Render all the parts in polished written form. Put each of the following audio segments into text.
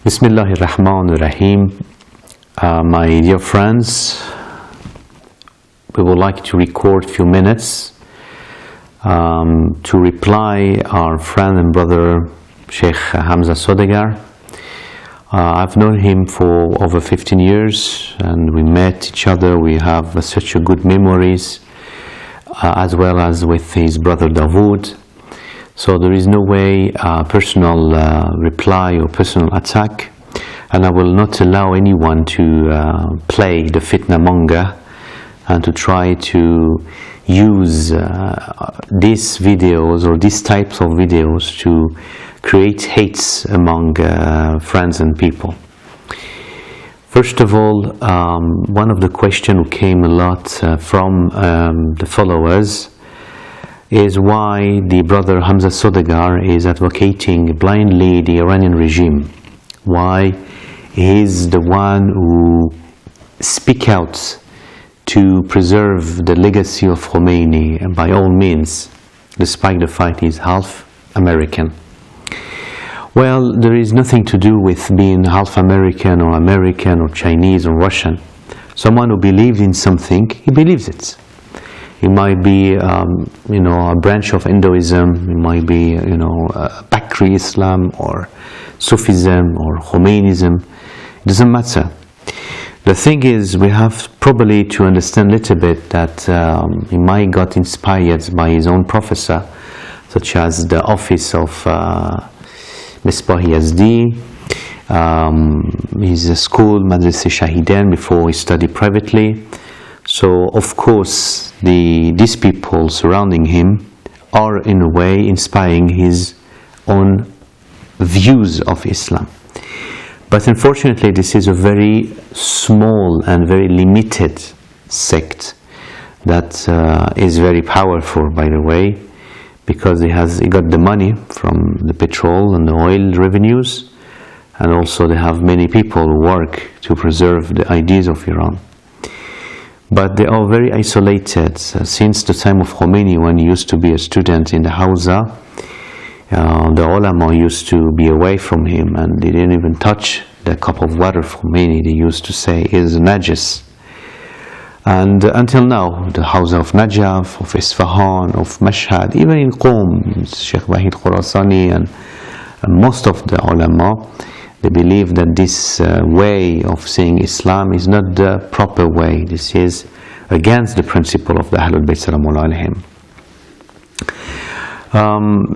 Bismillahir Rahmanir Rahim. My dear friends, we would like to record a few minutes to reply our friend and brother Sheikh Hamza Sodagar. I've known him for over 15 years and we met each other. We have such a good memories as well as with his brother Dawood. So there is no way personal reply or personal attack, and I will not allow anyone to play the fitna monger and to try to use these videos or these types of videos to create hates among friends and people. First of all, one of the questions came a lot from the followers is why the brother Hamza Sodagar is advocating blindly the Iranian regime. Why he is the one who speaks out to preserve the legacy of Khomeini, and by all means, despite the fact he is half American. Well, there is nothing to do with being half American or Chinese or Russian. Someone who believes in something, he believes it. It might be, a branch of Hinduism. It might be, Bakri Islam or Sufism or Khomeinism. It doesn't matter. The thing is, we have probably to understand a little bit that he might got inspired by his own professor, such as the office of Misbah Yazdi, his school, Madrasa Shahidan, before he studied privately. So, of course, these people surrounding him are in a way inspiring his own views of Islam. But unfortunately, this is a very small and very limited sect that is very powerful, by the way, because he got the money from the petrol and the oil revenues, and also they have many people who work to preserve the ideas of Iran. But they are very isolated. Since the time of Khomeini, when he used to be a student in the Hausa, the ulama used to be away from him and they didn't even touch the cup of water of Khomeini. They used to say is najis. And until now, the Hausa of Najaf, of Isfahan, of Mashhad, even in Qom, Sheikh Wahid Khurasani and most of the ulama, they believe that this way of saying Islam is not the proper way. This is against the principle of the Ahlul Bayt Salamullah alayhim.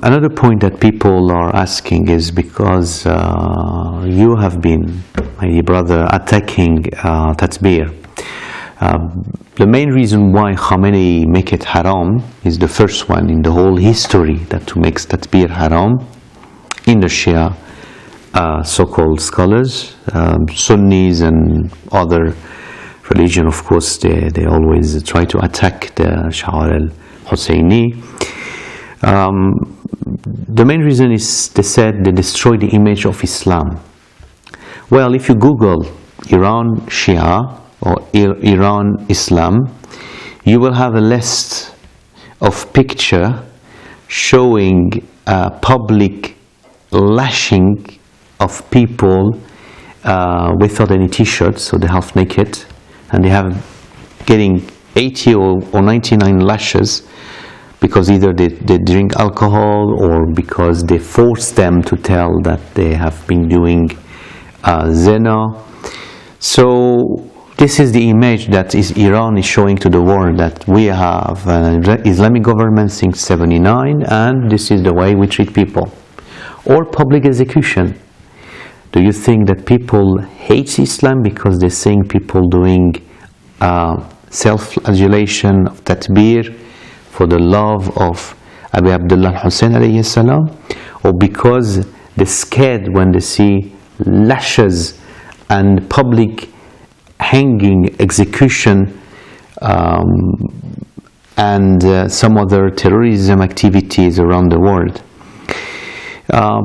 Another point that people are asking is because you have been, my dear brother, attacking Tatbir. The main reason why Khamenei make it haram is the first one in the whole history that makes Tatbir haram in the Shia so-called scholars, Sunnis and other religion. Of course, they always try to attack the Sha'ar al-Husseini. The main reason is they said they destroy the image of Islam. Well, if you Google Iran Shia or Iran Islam, you will have a list of picture showing public lashing of people without any t-shirts, so they're half naked, and they have getting 80 or 99 lashes because either they drink alcohol or because they force them to tell that they have been doing zina. So this is the image that Iran is showing to the world, that we have an Islamic government since 79 and this is the way we treat people. Or public execution. Do you think that people hate Islam because they're seeing people doing self-flagellation of Tatbir for the love of Abi Abdullah al-Hussein alayhi salam, or because they're scared when they see lashes and public hanging, execution and some other terrorism activities around the world?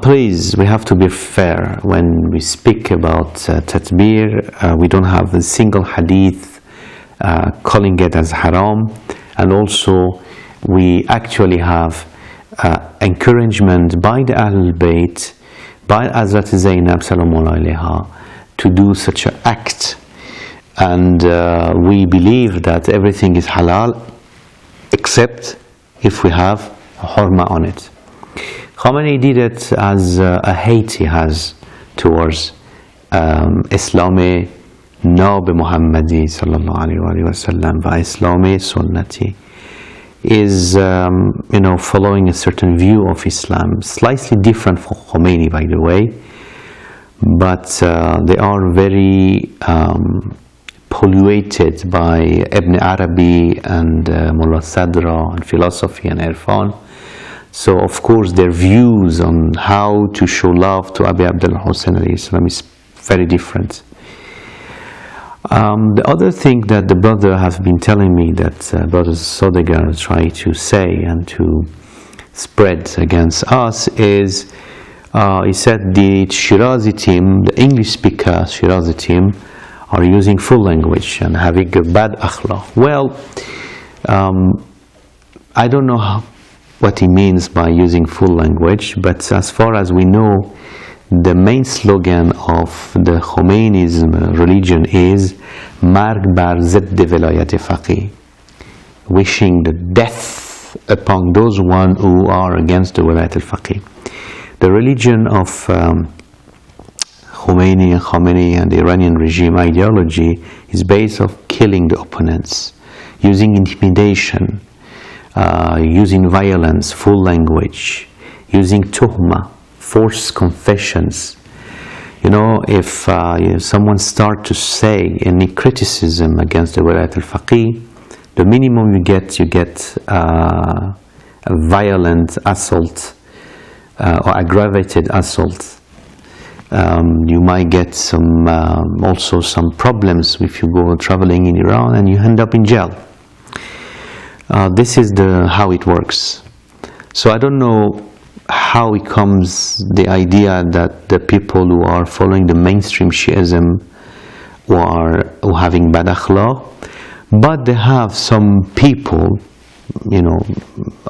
Please, we have to be fair when we speak about Tatbir. We don't have a single hadith calling it as haram, and also we actually have encouragement by the Ahlul Bayt, by Hazrat Zainab Salaamullah alayha to do such an act. And we believe that everything is halal except if we have a hurma on it. Khamenei did it as a hate he has towards Islam ناب محمدی صلی الله علیه و سلم و اسلام سنتی is following a certain view of Islam, slightly different from Khomeini, by the way, but they are very polluted by Ibn Arabi and Mullah Sadra and philosophy and Irfan. So of course their views on how to show love to Abi Abdullah Hussein alayhi salam is very different. The other thing that the brother has been telling me that Brother Sodagar try to say and to spread against us is, he said the Shirazi team, the English speaker Shirazi team, are using full language and having a bad akhlaq. Well, I don't know what he means by using full language, but as far as we know, the main slogan of the Khomeinism religion is Marg bar zidd velayat faqih, wishing the death upon those one who are against the Wilayat al-Faqih. The religion of Khomeini and the Iranian regime ideology is based on killing the opponents, using intimidation, using violence, full language, using tuhma, forced confessions. If someone starts to say any criticism against the Wilayat al-Faqih, the minimum you get a violent assault or aggravated assault. You might get also some problems if you go traveling in Iran and you end up in jail. This is how it works. So I don't know how it comes the idea that the people who are following the mainstream Shiism who are having bad akhlaq, but they have some people,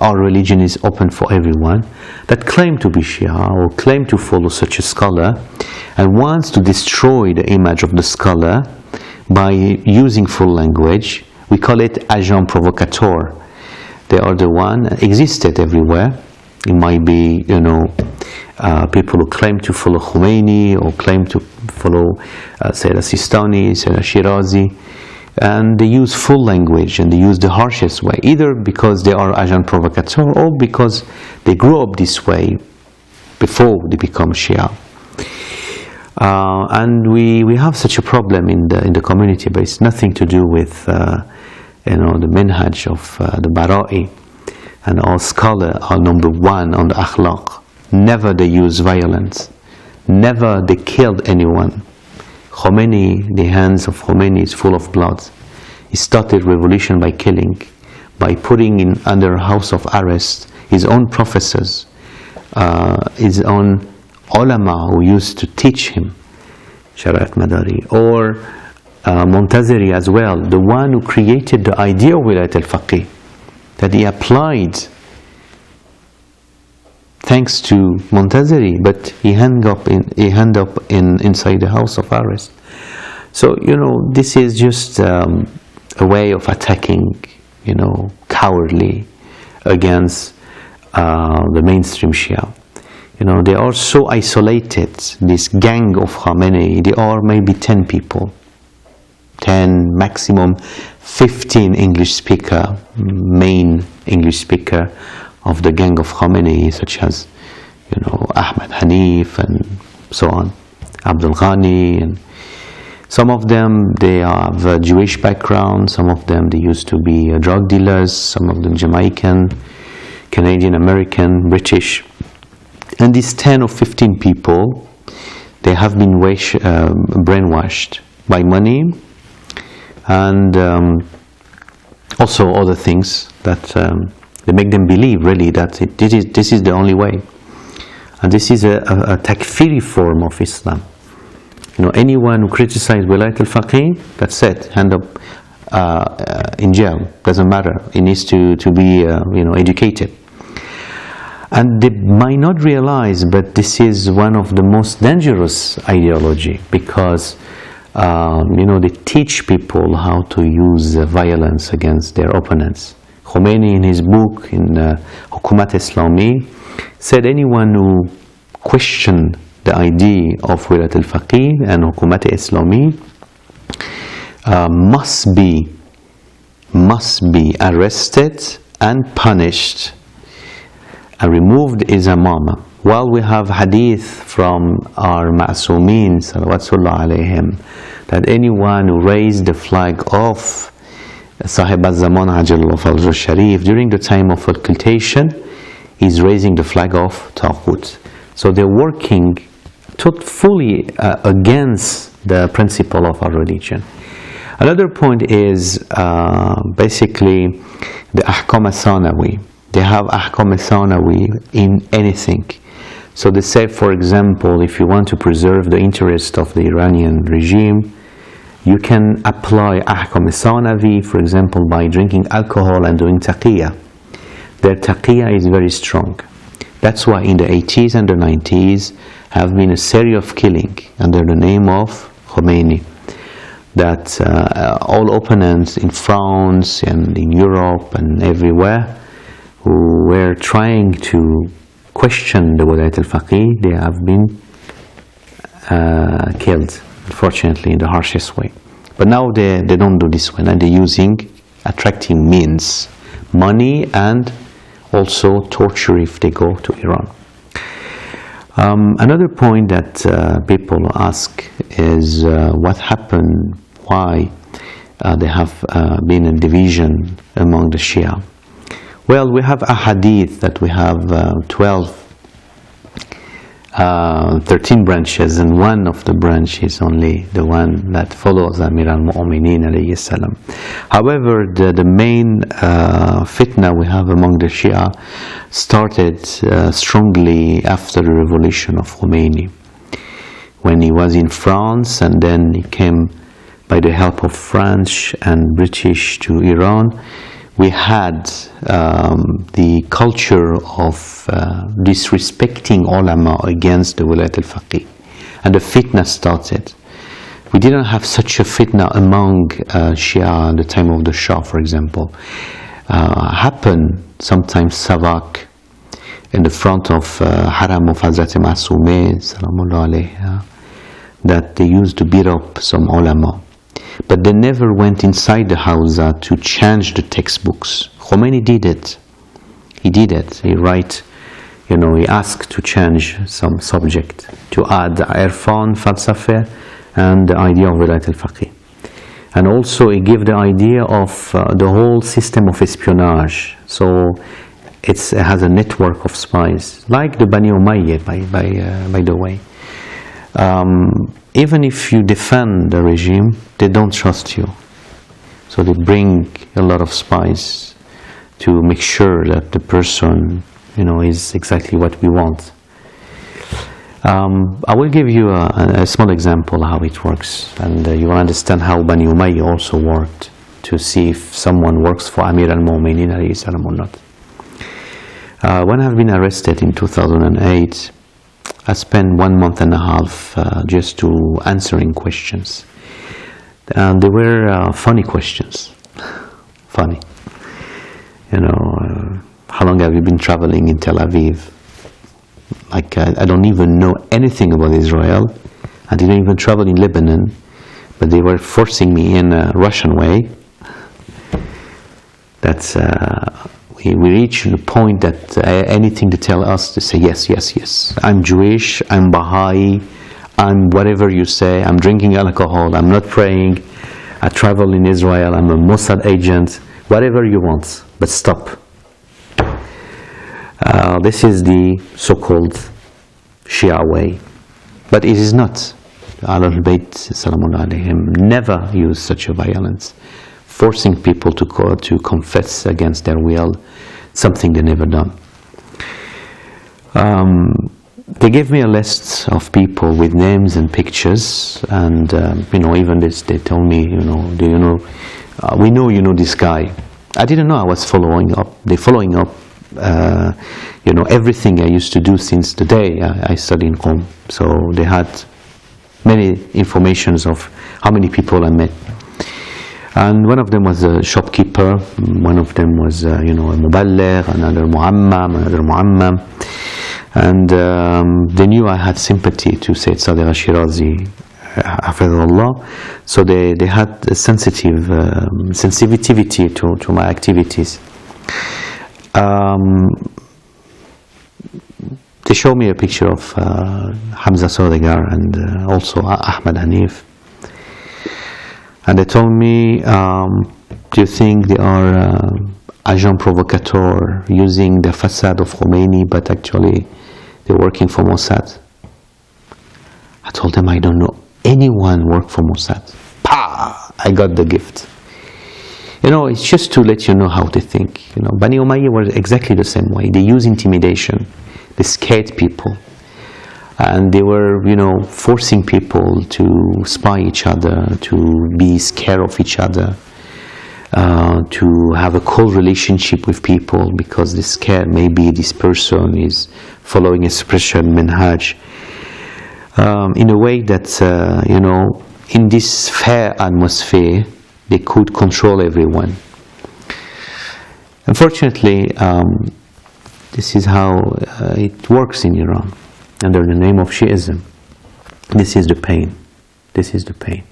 our religion is open for everyone, that claim to be Shia or claim to follow such a scholar and wants to destroy the image of the scholar by using full language. We call it agent provocateur. They are the one existed everywhere. It might be, people who claim to follow Khomeini or claim to follow Sayyid Sistani, Sayyid Shirazi, and they use full language and they use the harshest way, either because they are agent provocateur or because they grew up this way before they become Shia. And we have such a problem in the community, but it's nothing to do with the minhaj of the Bara'i. And all scholars are number one on the akhlaq. Never they use violence. Never they killed anyone. Khomeini, the hands of Khomeini is full of blood. He started revolution by killing, by putting in under house of arrest his own professors, his own ulama who used to teach him Shariat Madari, or Montazeri as well, the one who created the idea of Wilayat al-Faqih, that he applied thanks to Montazeri, but he ended up inside the house of arrest. So this is just a way of attacking, cowardly against the mainstream Shia. They are so isolated. This gang of Khamenei, they are maybe 10 people, 10 maximum 15 English speaker, main English speaker of the gang of Khamenei, such as Ahmed Hanif and so on, Abdul Ghani, and some of them they have a Jewish background, some of them they used to be drug dealers, some of them Jamaican, Canadian, American, British. And these 10 or 15 people, they have been brainwashed by money and also other things that they make them believe really that this is the only way. And this is a takfiri form of Islam. Anyone who criticizes Wilayat al-Faqih, that's it, end up in jail. Doesn't matter. He needs to be educated. And they might not realize, but this is one of the most dangerous ideology, because they teach people how to use violence against their opponents. Khomeini, in his book, in Hukumat Islami, said anyone who questioned the idea of Wilayat al-Faqih and Hukumat Islami must be arrested and punished and removed his imamah. While we have hadith from our ma'asumeen, salawatullah alayhim, that anyone who raised the flag of Sahib al-Zaman Ajalullah Fawzul Sharif during the time of occultation is raising the flag of Tawqut. So they're working fully against the principle of our religion. Another point is basically the Ahkam al-Thanawi. They have Ahkam al-Thanawi in anything. So they say, for example, if you want to preserve the interest of the Iranian regime, you can apply Ahkam al-Thanawi, for example, by drinking alcohol and doing taqiyya. Their taqiyya is very strong. That's why in the 80s and the 90s have been a series of killing under the name of Khomeini. That all opponents in France and in Europe and everywhere who were trying to question the Wilayat al-Faqih, they have been killed, unfortunately, in the harshest way. But now they don't do this one, and they're using attracting means, money, and also torture if they go to Iran. Another point that people ask is what happened, why there have been a division among the Shia. Well, we have a hadith that we have 13 branches, and one of the branches only the one that follows Amir al-Mu'mineen alayhi salam. However, the main fitna we have among the Shia started strongly after the revolution of Khomeini, when he was in France, and then he came by the help of French and British to Iran. We had the culture of disrespecting ulama against the Wilayat al-Faqih, and the fitna started. We didn't have such a fitna among Shia at the time of the Shah, for example. Happened sometimes Savak in the front of Haram of Hazrat Ma'asumeh, salamullah alayha, that they used to beat up some ulama. But they never went inside the Hawza to change the textbooks. Khomeini did it. He did it. He he asked to change some subject, to add Irfan, Falsafa, and the idea of Wilayat al-Faqih. And also he gave the idea of the whole system of espionage. So it has a network of spies, like the Bani Umayyad, by the way. Even if you defend the regime, they don't trust you. So they bring a lot of spies to make sure that the person, is exactly what we want. I will give you a small example how it works, and you will understand how Bani Umayyah also worked, to see if someone works for Amir al-Mu'mineen alayhi salam or not. When I've been arrested in 2008, I spent 1.5 months just to answering questions. And they were funny questions. Funny. How long have you been traveling in Tel Aviv? Like, I don't even know anything about Israel. I didn't even travel in Lebanon. But they were forcing me in a Russian way. That's... we reach the point that anything they tell us to say yes, yes, yes. I'm Jewish, I'm Baha'i, I'm whatever you say, I'm drinking alcohol, I'm not praying, I travel in Israel, I'm a Mossad agent, whatever you want, but stop. This is the so-called Shia way. But it is not. Ahlul Bayt, salamullah alayhim, never use such a violence, forcing people to confess against their will, something they never done. They gave me a list of people with names and pictures, and even this, they told me, do you know, we know you know this guy. I didn't know I was following up. They're following up everything I used to do since the day I studied in Qom. So they had many informations of how many people I met. And one of them was a shopkeeper, one of them was a muballigh, another muammam. And they knew I had sympathy to Sayyid Sadiq al-Shirazi, hafidhullah. So they had a sensitivity to my activities. They showed me a picture of Hamza Sodagar and also Ahmad Hanif. And they told me, do you think they are agent provocateur using the facade of Khomeini, but actually they're working for Mossad? I told them, I don't know anyone work for Mossad. Pah! I got the gift. It's just to let you know how they think. Bani Umayyah were exactly the same way. They use intimidation. They scared people. And they were, forcing people to spy each other, to be scared of each other, to have a cold relationship with people because they're scared maybe this person is following a special minhaj. In a way that, in this fair atmosphere, they could control everyone. Unfortunately, this is how it works in Iran, under the name of Shiism. This is the pain. This is the pain.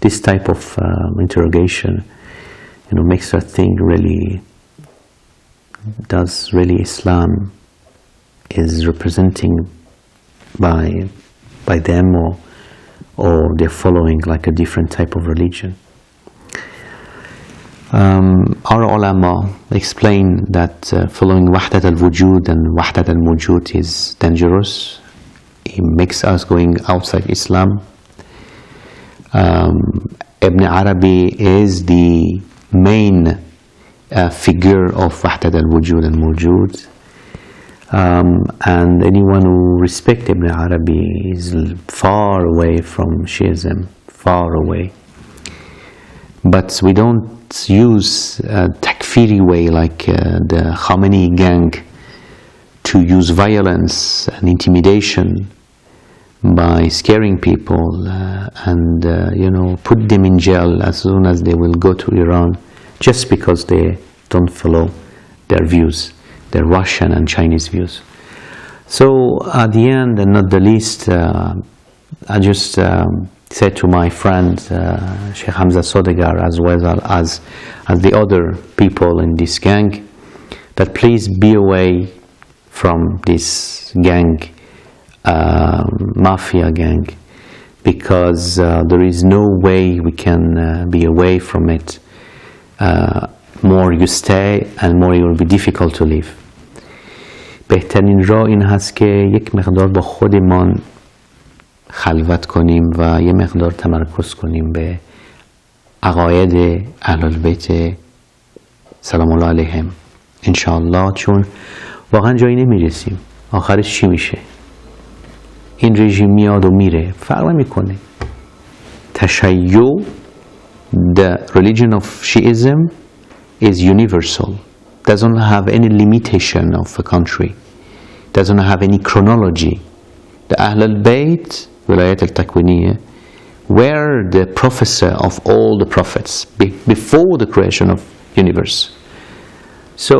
This type of interrogation, makes us think really, does really Islam is representing by them or they're following like a different type of religion. Our ulama explain that following Wahdat al-Wujud and Wahdat al-Mujud is dangerous. It makes us going outside Islam. Ibn Arabi is the main figure of Wahdat al-Wujud and Mujud. And anyone who respects Ibn Arabi is far away from Shiism, far away. But we don't use a takfiri way like the Khomeini gang to use violence and intimidation by scaring people and put them in jail as soon as they will go to Iran just because they don't follow their views, their Russian and Chinese views. So at the end, and not the least, I just said to my friend Sheikh Hamza Sodagar, as well as the other people in this gang, that please be away from this gang, mafia gang, because there is no way we can be away from it. More you stay and more it will be difficult to live. بهترین راه این هست که یک مقدار با خودمان خلوت کنیم و یه مقدار تمرکز کنیم به عقاید اهل البیت سلام الله علیهم انشاءالله، چون واقعا جایی نمیرسیم. آخرش چی میشه؟ این رژیم میاد و میره، فرق نمیکنه. تشیع، the religion of Shiism is universal, doesn't have any limitation of a country, doesn't have any chronology. The Ahl al-Bayt, Wilayat al-Takwiniyya, were the professor of all the prophets before the creation of universe. So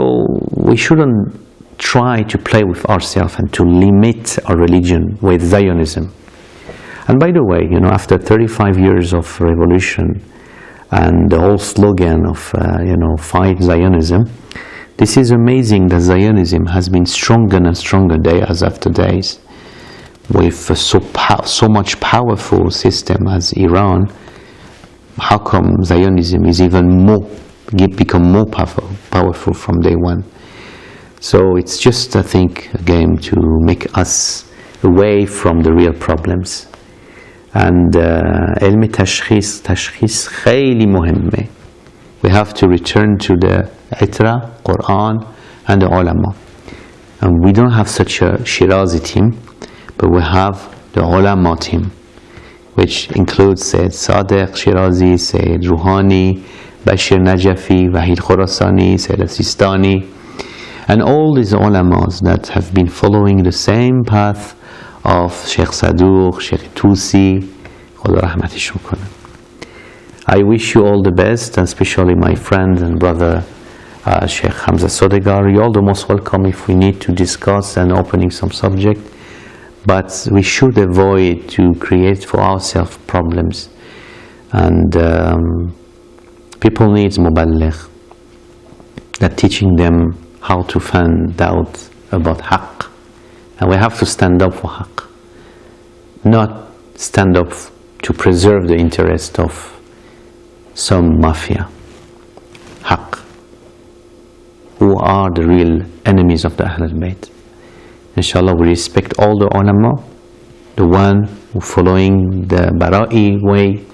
we shouldn't try to play with ourselves and to limit our religion with Zionism. And by the way, after 35 years of revolution and the whole slogan of fight Zionism, this is amazing that Zionism has been stronger and stronger day as after days. With so much powerful system as Iran, how come Zionism is even more become more powerful from day one? So it's just, I think, a game to make us away from the real problems. And علم تشخیص خیلی مهمه. We have to return to the Itra, Quran, and the ulama. And we don't have such a Shirazi team, but we have the ulama team, which includes Sayyid Sadiq Shirazi, Sayyid Rouhani, Bashir Najafi, Wahid Khorasani, Sayyid Sistani, And all these ulamas that have been following the same path of Sheikh Saduq, Sheikh Tusi, Khuda rahmatishon kunna. I wish you all the best, and especially my friend and brother Sheikh Hamza Sodagar. You're all the most welcome if we need to discuss and opening some subject, but we should avoid to create for ourselves problems. And people need muballigh, that teaching them how to find out about haqq. And we have to stand up for haqq, not stand up to preserve the interest of some mafia. Haqq, who are the real enemies of the Ahlul Bayt. Inshallah, we respect all the ulama, the one who following the Bara'i way,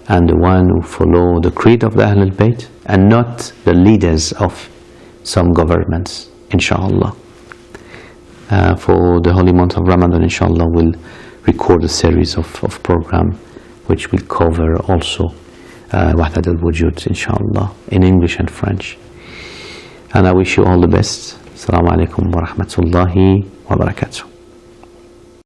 and the one who follow the creed of the Ahlul Bayt, and not the leaders of some governments, inshallah. For the holy month of Ramadan, inshallah, we'll record a series of program which will cover also Wahdat al-Wujud, inshallah, in English and French. And I wish you all the best. Assalamu alaikum wa rahmatullahi wa barakatuh.